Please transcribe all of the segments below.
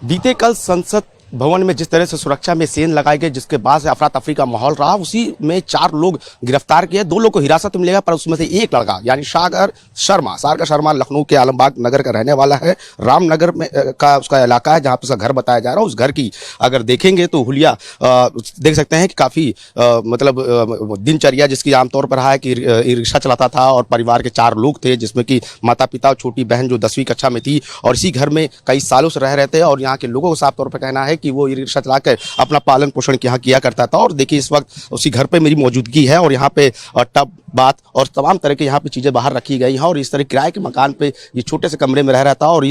बीते कल संसद भवन में जिस तरह से सुरक्षा में सेन लगाई गई, जिसके बाद से अफरा तफरी का माहौल रहा, उसी में 4 लोग गिरफ्तार किए। 2 लोग को हिरासत में लिया, पर उसमें से एक लड़का यानी सागर शर्मा लखनऊ के आलमबाग नगर का रहने वाला है। रामनगर में का उसका इलाका है जहां पर उसका घर बताया जा रहा है। उस घर की अगर देखेंगे तो हुलिया देख सकते हैं कि काफी मतलब दिनचर्या जिसकी आमतौर पर रहा है कि रिक्शा चलाता था और परिवार के 4 लोग थे, जिसमें कि माता पिता और छोटी बहन जो 10वीं कक्षा में थी, और इसी घर में कई सालों से रह रहे थे। और यहाँ के लोगों को साफ तौर पर कहना है कि वो रिक्शा चला कर अपना पालन पोषण यहाँ किया करता था। और देखिए इस वक्त उसी घर पे मेरी मौजूदगी है और यहाँ पे टब बात और तमाम तरह के यहाँ पे चीजें बाहर रखी गई हैं। और इस तरह किराए के मकान पे ये छोटे से कमरे में रह रहा था। और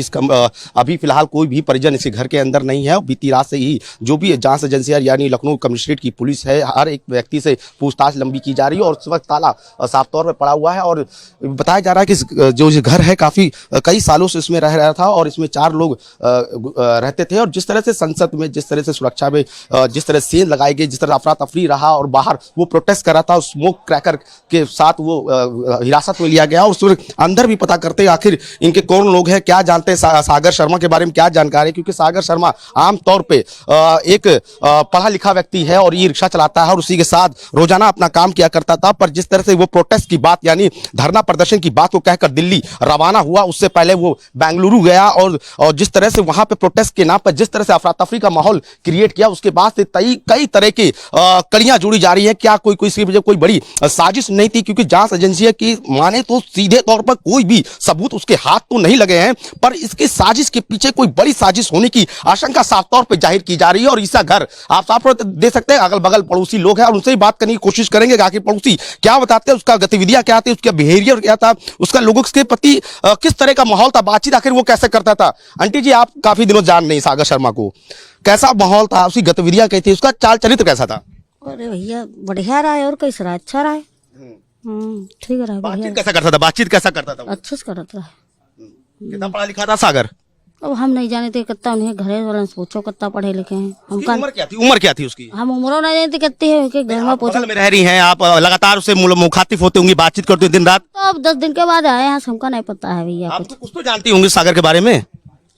अभी फिलहाल कोई भी परिजन इस घर के अंदर नहीं है। बीती रात से ही जो भी जांच एजेंसियां यानी लखनऊ कमिश्नरेट की पुलिस है, हर एक व्यक्ति से पूछताछ लंबी की जा रही है और इस वक्त ताला साफ तौर पर पड़ा हुआ है। और बताया जा रहा है कि जो घर है काफी कई सालों से इसमें रह रहा था और इसमें 4 लोग रहते थे। और जिस तरह से संसद में जिस तरह से सुरक्षा में जिस तरह सेन लगाई गई, जिस तरह अफरा तफरी रहा और बाहर वो प्रोटेस्ट कर रहा था, स्मोक क्रैकर के साथ वो हिरासत में लिया गया। और उसके अंदर भी पता करते आखिर इनके कौन लोग हैं, क्या जानते हैं सागर शर्मा के बारे में, क्या जानकारी, क्योंकि सागर शर्मा आमतौर पे एक पढ़ा लिखा व्यक्ति है और ये रिक्शा चलाता है और उसी के साथ रोजाना अपना काम किया करता था। पर जिस तरह से वो प्रोटेस्ट की बात यानी धरना प्रदर्शन की बात को कहकर दिल्ली रवाना हुआ, उससे पहले वो बेंगलुरु गया और जिस तरह से वहां पे प्रोटेस्ट के नाम पर जिस तरह से अफरा तफरी का माहौल क्रिएट किया, उसके बाद से कई तरह की कड़ियां जुड़ी जा रही है। क्या कोई बड़ी साजिश नहीं थी? क्योंकि जांच एजेंसी की माने तो सीधे तौर पर कोई भी सबूत उसके हाथ तो नहीं लगे हैं, पर इसके साजिश के पीछे कोई बड़ी साजिश होने की आशंका साफ तौर पर जाहिर की जा रही है। और इसका घर आप साफ तौर पर देख सकते हैं, अगल बगल पड़ोसी लोग हैं और उनसे ही बात करने की कोशिश करेंगे कि आखिर पड़ोसी क्या बताते हैं, उसका गतिविधियां क्या थी, उसका बिहेवियर क्या था, उसका लोगों के प्रति किस तरह का माहौल था, बातचीत आखिर वो कैसे करता था। आंटी जी, आप काफी दिनों जान नहीं सागर शर्मा को, कैसा माहौल था, उसकी गतिविधियां कैसी थी, उसका चाल चरित्र कैसा था? अरे भैया बढ़िया रहा है और कैसा रहा, अच्छा रहा है, ठीक रहा है। बातचीत कैसा करता था? बातचीत कैसा करता था? अच्छे से करता है। कितना पढ़ा लिखा था सागर? अब हम नहीं जाने थे कितना, उन्हें घरे वाले से पूछो कितना पढ़े लिखे हैं। हमका उम्र क्या थी उसकी? हम उम्र नहीं जानते कितनी है, उनके घर में पूछो। में रह रही हैं आप, लगातार उससे मुखातिब होते होंगी, बातचीत करते दिन रात? तो अब 10 दिन के बाद आए हैं, हमका नहीं पता है भैया। आप तो कुछ तो जानती होंगी सागर के बारे में?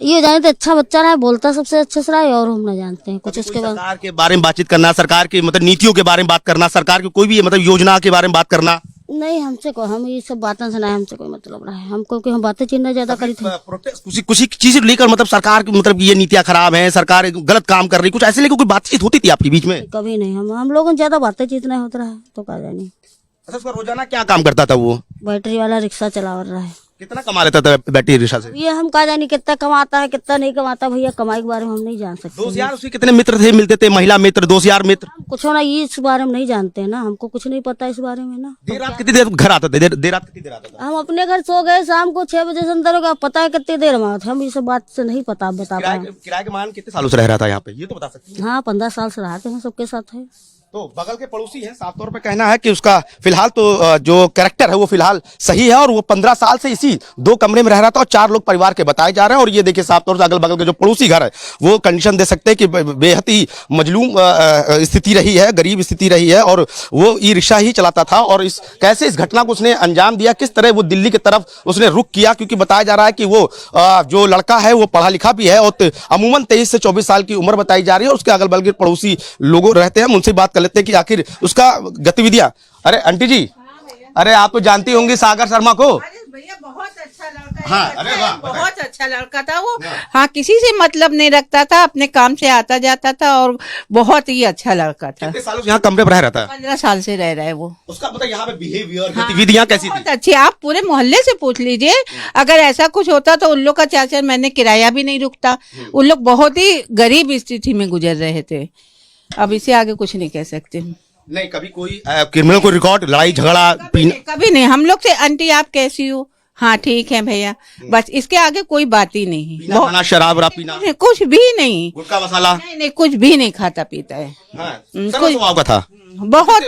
ये जानते अच्छा बच्चा रहा है, बोलता सबसे अच्छे से रहा है, और हम नहीं जानते हैं कुछ इसके बाद। सरकार के बारे में बातचीत करना, सरकार की मतलब नीतियों के बारे में बात करना, सरकार की कोई भी मतलब योजना के बारे में बात करना? नहीं, हमसे को हम ये सब बातें से नहीं, हमसे कोई मतलब रहा है हमको कि हम बातें चिन्ह ज्यादा करी थे। कुछ चीज लेकर मतलब सरकार की मतलब ये नीतियां खराब हैं, सरकार गलत काम कर रही, कुछ ऐसे लेकर कोई बातचीत होती थी आपके बीच में? कभी नहीं, हम लोगों को ज्यादा बातचीत नहीं होता रहा, तो कहा जाए। अच्छा, उसका रोजाना क्या काम करता था वो? बैटरी वाला रिक्शा चला रहा है। कितना कमा लेता था बैटरी रिक्शा से? ये हम कहा जानी कितना कमाता है कितना नहीं कमाता भैया, कमाई के बारे में हम नहीं जान सकते। दोस्त यार उसके कितने मित्र थे, मिलते थे, महिला मित्र, दोस्त यार मित्र? कुछ ना, ये इस बारे में नहीं जानते हैं ना, हमको कुछ नहीं पता इस बारे में ना। देर रात कितनी देर घर आता था? देर रात कितनी देर आता था? हम अपने घर सो गए शाम को 6 बजे से अंदर हो गया, पता है कितनी देर में हम ये सब बात से नहीं पता बता पाए। किराए के मान कितने सालों से रह रहा था यहाँ पे, ये तो बता सकती हैं? हाँ, 15 साल से रहते हैं, सबके साथ है। तो बगल के पड़ोसी हैं, साफ तौर पे कहना है कि उसका फिलहाल तो जो कैरेक्टर है वो फिलहाल सही है और वो 15 साल से इसी 2 कमरे में रह रहा था और 4 लोग परिवार के बताए जा रहे हैं। और ये देखिए साफ तौर से अगल बगल के जो पड़ोसी घर है वो कंडीशन दे सकते हैं कि बेहद ही मजलूम स्थिति रही है, गरीब स्थिति रही है और वो ई रिक्शा ही चलाता था। और कैसे इस घटना को उसने अंजाम दिया, किस तरह वो दिल्ली की तरफ उसने रुख किया, क्योंकि बताया जा रहा है कि वो जो लड़का है वो पढ़ा लिखा भी है और अमूमन 23 से 24 साल की उम्र बताई जा रही है। और उसके अगल बगल के पड़ोसी लोग रहते हैं, उनसे बात कर लेते हैं कि आखिर उसका गतिविधियां। अरे आंटी जी, अरे आप तो जानती होंगी सागर शर्मा को? भैया बहुत अच्छा लड़का है। हाँ, अरे वाह, बहुत अच्छा लड़का था वो। हाँ, किसी से मतलब नहीं रखता था, अपने काम से आता जाता था और बहुत ही अच्छा लड़का था। कितने सालों से यहाँ कमरे पर रह रहा था? 15 साल से रह रहा है वो। उसका मतलब यहाँ पे बिहेवियर, गतिविधियां कैसी थी? बहुत अच्छी, आप पूरे मोहल्ले से पूछ लीजिए, अगर ऐसा कुछ होता तो उन लोग का 4-4 महीने किराया भी नहीं रुकता। उन लोग बहुत ही गरीब स्थिति में गुजर रहे थे। अब इसे आगे कुछ नहीं कह सकते। नहीं, कभी कोई क्रिमिनल को रिकॉर्ड, लड़ाई झगड़ा कभी नहीं। हम लोग से आंटी आप कैसी हो, हाँ ठीक है भैया, बस इसके आगे कोई बात ही नहीं। खाना, शराब पीना कुछ भी नहीं, गुटखा मसाला नहीं, कुछ भी नहीं खाता पीता है। कुछ का था बहुत।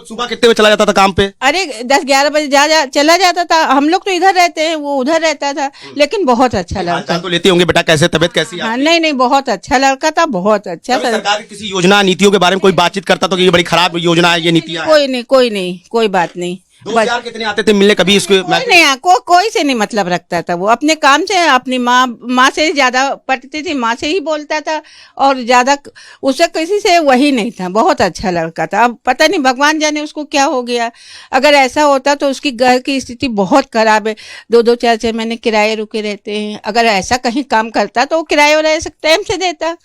सुबह कितने बजे चला जाता था काम पे? अरे 10-11 बजे चला जाता था। हम लोग तो इधर रहते हैं, वो उधर रहता था, लेकिन बहुत अच्छा लड़का। तो लेती होंगे बेटा, कैसे तबीयत कैसी है? हाँ, नहीं, बहुत अच्छा लड़का था, बहुत अच्छा। सरकार की किसी योजना नीतियों के बारे में कोई बातचीत करता तो ये बड़ी खराब योजना है, ये नीतियां? कोई नहीं, कोई बात नहीं। दोस्त यार कितने आते थे मिलने कभी इसको? कोई नहीं, कोई से नहीं मतलब रखता था। वो अपने काम से, अपनी माँ से ज्यादा पढ़ती थी, माँ से ही बोलता था, और ज्यादा उसे किसी से वही नहीं था। बहुत अच्छा लड़का था। अब पता नहीं भगवान जाने उसको क्या हो गया। अगर ऐसा होता तो उसकी घर की स्थिति बहुत खराब है, 2-2 4-4 महीने किराए रुके रहते हैं। अगर ऐसा कहीं काम करता तो वो किराए वाला टाइम से देता है।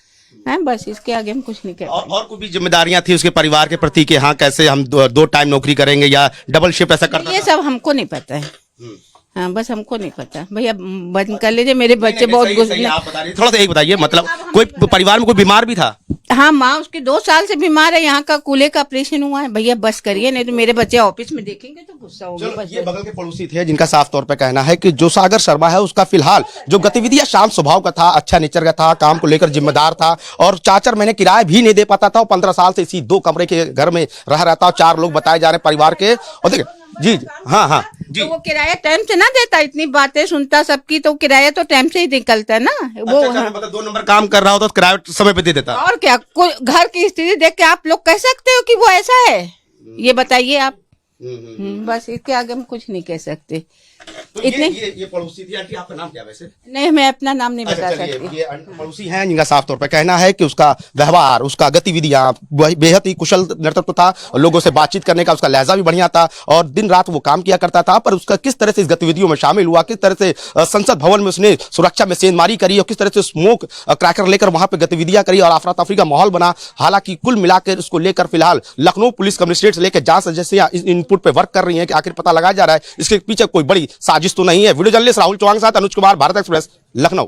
बस इसके आगे हम कुछ नहीं कहते। और कोई भी जिम्मेदारियां थी उसके परिवार के प्रति कि हाँ कैसे हम 2 टाइम नौकरी करेंगे या डबल शिफ्ट ऐसा करता ये था? सब हमको नहीं पता है। हाँ, बस हमको नहीं पता भैया, बंद कर लीजिए। मेरे बच्चे बहुत गुस्से। आप बता रही थोड़ा सा एक बताइए, मतलब कोई परिवार में कोई बीमार भी था? हाँ, माँ उसकी 2 साल से बीमार है। यहाँ का कूल्हे का ऑपरेशन हुआ है। भैया बस करिए, नहीं तो मेरे बच्चे ऑफिस में देखेंगे तो गुस्सा होगा। बस ये बगल के पड़ोसी थे जिनका साफ तौर पे कहना है कि जो सागर शर्मा है उसका फिलहाल जो गतिविधियां शांत स्वभाव का था, अच्छा नेचर का था, काम को लेकर जिम्मेदार था, और 4-4 महीने किराया भी नहीं दे पाता था। और 15 साल से इसी 2 कमरे के घर में रह रहता, 4 लोग बताए जा रहे परिवार के। और देखिए जी हाँ जी, तो वो किराया टाइम से ना देता, इतनी बातें सुनता सबकी, तो किराया तो टाइम से ही निकलता है ना वो। अच्छा, मतलब 2 नंबर काम कर रहा होता तो किराया समय पे दे देता। और क्या, घर की स्थिति देख के आप लोग कह सकते हो कि वो ऐसा है? ये बताइए आप। बस इसके आगे हम कुछ नहीं कह सकते। तो इतने ये पड़ोसी थी। आंटी आपका नाम क्या वैसे? नहीं, मैं अपना नाम नहीं बता अच्छा, सकती। ये पड़ोसी हैं जिनका साफ तौर पर कहना है कि उसका व्यवहार, उसका गतिविधियां बेहद ही कुशल नेतृत्व था, लोगों से बातचीत करने का उसका लहजा भी बढ़िया था, और दिन रात वो काम किया करता था। पर उसका किस तरह से इस गतिविधियों में शामिल हुआ, किस तरह से संसद भवन में उसने सुरक्षा में सेंधमारी करी, और किस तरह से स्मोक क्रैकर लेकर वहां पर गतिविधियां करी और अफरा तफरी का माहौल बना। हालांकि कुल मिलाकर उसको लेकर फिलहाल लखनऊ पुलिस कमिश्नरेट से लेकर जांच एजेंसियां इस इनपुट पे वर्क कर रही है कि आखिर पता लगाया जा रहा है इसके पीछे कोई बड़ी साजिश तो नहीं है। वीडियो जर्नलिस्ट राहुल चौहान के साथ अनुज कुमार, भारत एक्सप्रेस, लखनऊ।